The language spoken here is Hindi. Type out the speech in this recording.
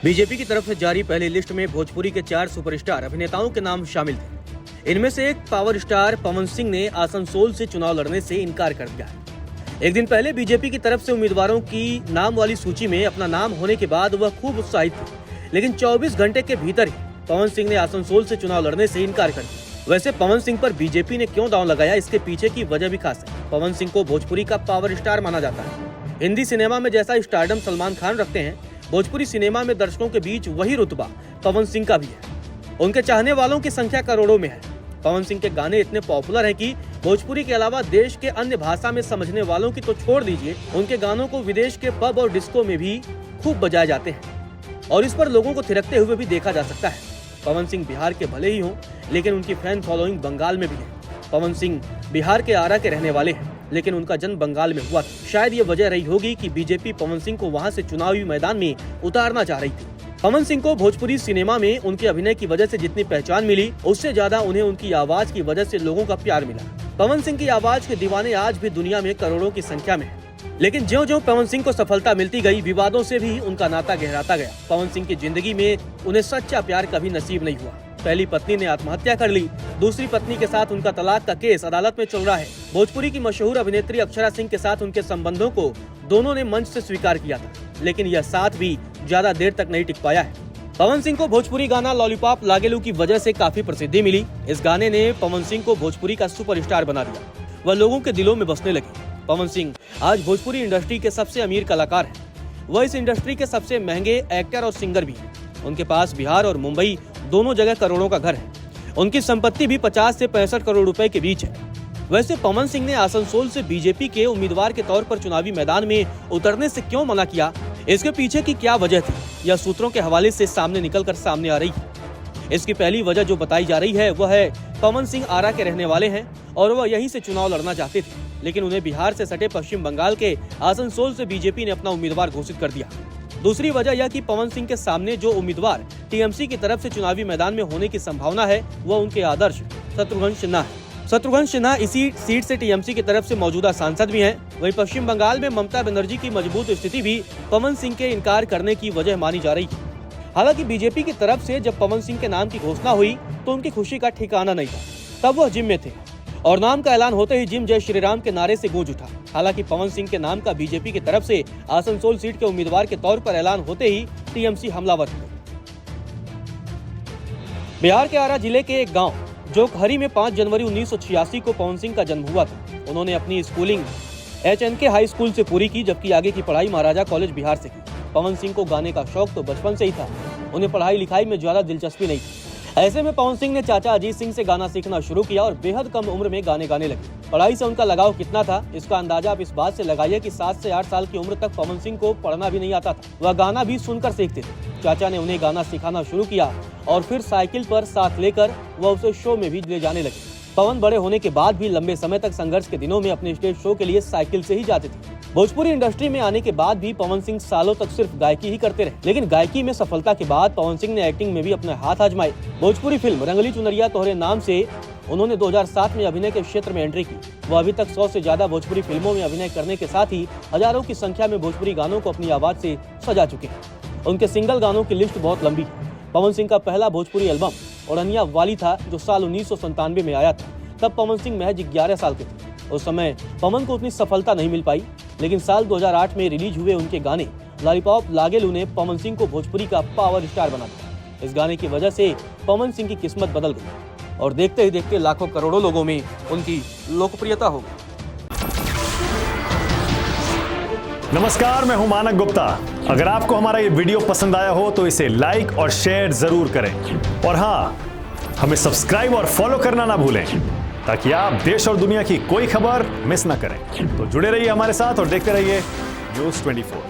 बीजेपी की तरफ से जारी पहली लिस्ट में भोजपुरी के 4 सुपरस्टार अभिनेताओं के नाम शामिल थे। इनमें से एक पावर स्टार पवन सिंह ने आसनसोल से चुनाव लड़ने से इनकार कर दिया है। एक दिन पहले बीजेपी की तरफ से उम्मीदवारों की नाम वाली सूची में अपना नाम होने के बाद वह खूब उत्साहित थे, लेकिन 24 घंटे के भीतर ही पवन सिंह ने आसनसोल से चुनाव लड़ने से इनकार कर दिया। वैसे पवन सिंह पर बीजेपी ने क्यों दांव लगाया, इसके पीछे की वजह भी खास है। पवन सिंह को भोजपुरी का पावर स्टार माना जाता है। हिंदी सिनेमा में जैसा स्टारडम सलमान खान रखते हैं, भोजपुरी सिनेमा में दर्शकों के बीच वही रुतबा पवन सिंह का भी है। उनके चाहने वालों की संख्या करोड़ों में है। पवन सिंह के गाने इतने पॉपुलर हैं कि भोजपुरी के अलावा देश के अन्य भाषा में समझने वालों की तो छोड़ दीजिए, उनके गानों को विदेश के पब और डिस्को में भी खूब बजाए जाते हैं और इस पर लोगों को थिरकते हुए भी देखा जा सकता है। पवन सिंह बिहार के भले ही हों, लेकिन उनकी फैन फॉलोइंग बंगाल में भी है। पवन सिंह बिहार के आरा के रहने वाले हैं, लेकिन उनका जन्म बंगाल में हुआ था। शायद ये वजह रही होगी कि बीजेपी पवन सिंह को वहां से चुनावी मैदान में उतारना चाह रही थी। पवन सिंह को भोजपुरी सिनेमा में उनके अभिनय की वजह से जितनी पहचान मिली, उससे ज्यादा उन्हें उनकी आवाज की वजह से लोगों का प्यार मिला। पवन सिंह की आवाज के दीवाने आज भी दुनिया में करोड़ों की संख्या में हैं। लेकिन ज्यों-ज्यों पवन सिंह को सफलता मिलती गई, विवादों से भी उनका नाता गहराता गया। पवन सिंह की जिंदगी में उन्हें सच्चा प्यार कभी नसीब नहीं हुआ। पहली पत्नी ने आत्महत्या कर ली, दूसरी पत्नी के साथ उनका तलाक का केस अदालत में चल रहा है। भोजपुरी की मशहूर अभिनेत्री अक्षरा सिंह के साथ उनके संबंधों को दोनों ने मंच से स्वीकार किया था, लेकिन यह साथ भी ज्यादा देर तक नहीं टिक पाया है। पवन सिंह को भोजपुरी गाना लॉलीपॉप लागेलू की वजह से काफी प्रसिद्धि मिली। इस गाने ने पवन सिंह को भोजपुरी का सुपरस्टार बना दिया। वह लोगों के दिलों में बसने लगे। पवन सिंह आज भोजपुरी इंडस्ट्री के सबसे अमीर कलाकार हैं। वह इस इंडस्ट्री के सबसे महंगे एक्टर और सिंगर भी हैं। उनके पास बिहार और मुंबई दोनों जगह करोड़ों का घर है। उनकी संपत्ति भी 50 से 65 करोड़ रुपए के बीच है। वैसे पवन सिंह ने आसनसोल से बीजेपी के उम्मीदवार के तौर पर चुनावी मैदान में उतरने से क्यों मना किया, इसके पीछे की क्या वजह थी, यह सूत्रों के हवाले से सामने आ रही है। इसकी पहली वजह जो बताई जा रही है वह है पवन सिंह आरा के रहने वाले हैं और वह यहीं से चुनाव लड़ना चाहते थे, लेकिन उन्हें बिहार से सटे पश्चिम बंगाल के आसनसोल से बीजेपी ने अपना उम्मीदवार घोषित कर दिया। दूसरी वजह यह कि पवन सिंह के सामने जो उम्मीदवार टीएमसी की तरफ से चुनावी मैदान में होने की संभावना है, वह उनके आदर्श शत्रुघ्न सिन्हा है। शत्रुघ्न सिन्हा इसी सीट से टीएमसी की तरफ से मौजूदा सांसद भी हैं। वहीं पश्चिम बंगाल में ममता बनर्जी की मजबूत स्थिति भी पवन सिंह के इनकार करने की वजह मानी जा रही है। हालांकि बीजेपी की तरफ से जब पवन सिंह के नाम की घोषणा हुई तो उनकी खुशी का ठिकाना नहीं था। तब वह जिम में थे और नाम का ऐलान होते ही जिम जय श्री राम के नारे से गूंज उठा। हालांकि पवन सिंह के नाम का बीजेपी की तरफ से आसनसोल सीट के उम्मीदवार के तौर पर ऐलान होते ही टीएमसी हमलावर हो गई। बिहार के आरा जिले के एक गांव जोकहरी में 5 जनवरी 1986 को पवन सिंह का जन्म हुआ था। उन्होंने अपनी स्कूलिंग HNK हाई स्कूल से पूरी की, जबकि आगे की पढ़ाई महाराजा कॉलेज बिहार से की। पवन सिंह को गाने का शौक तो बचपन से ही था। उन्हें पढ़ाई लिखाई में ज्यादा दिलचस्पी नहीं थी। ऐसे में पवन सिंह ने चाचा अजीत सिंह से गाना सीखना शुरू किया और बेहद कम उम्र में गाने गाने लगे। पढ़ाई से उनका लगाव कितना था, इसका अंदाजा आप इस बात से लगाइए कि 7 से 8 साल की उम्र तक पवन सिंह को पढ़ना भी नहीं आता था। वह गाना भी सुनकर सीखते थे। चाचा ने उन्हें गाना सिखाना शुरू किया और फिर साइकिल पर साथ लेकर वह उसे शो में भी ले जाने लगे। पवन बड़े होने के बाद भी लंबे समय तक संघर्ष के दिनों में अपने स्टेज शो के लिए साइकिल से ही जाते थे। भोजपुरी इंडस्ट्री में आने के बाद भी पवन सिंह सालों तक सिर्फ गायकी ही करते रहे, लेकिन गायकी में सफलता के बाद पवन सिंह ने एक्टिंग में भी अपने हाथ आजमाए। भोजपुरी फिल्म रंगली चुनरिया तोहरे नाम से उन्होंने 2007 में अभिनय के क्षेत्र में एंट्री की। वह अभी तक 100 से ज्यादा भोजपुरी फिल्मों में अभिनय करने के साथ ही हजारों की संख्या में भोजपुरी गानों को अपनी आवाज से सजा चुके हैं। उनके सिंगल गानों की लिस्ट बहुत लंबी है। पवन सिंह का पहला भोजपुरी एल्बम ओढ़निया वाली था, जो साल 1997 में आया था। तब पवन सिंह महज 11 साल के थे। उस समय पवन को उतनी सफलता नहीं मिल पाई, लेकिन साल 2008 में रिलीज हुए उनके गाने लॉलीपॉप लागेलू ने पवन सिंह को भोजपुरी का पावर स्टार बना दिया। इस गाने की वजह से पवन सिंह की किस्मत बदल गई और देखते ही देखते लाखों करोड़ों लोगों में उनकी लोकप्रियता हो गई। नमस्कार, मैं हूं मानक गुप्ता। अगर आपको हमारा ये वीडियो पसंद आया हो तो इसे लाइक और शेयर जरूर करें और हाँ, हमें सब्सक्राइब और फॉलो करना ना भूलें, ताकि आप देश और दुनिया की कोई खबर मिस ना करें। तो जुड़े रहिए हमारे साथ और देखते रहिए न्यूज़ 24।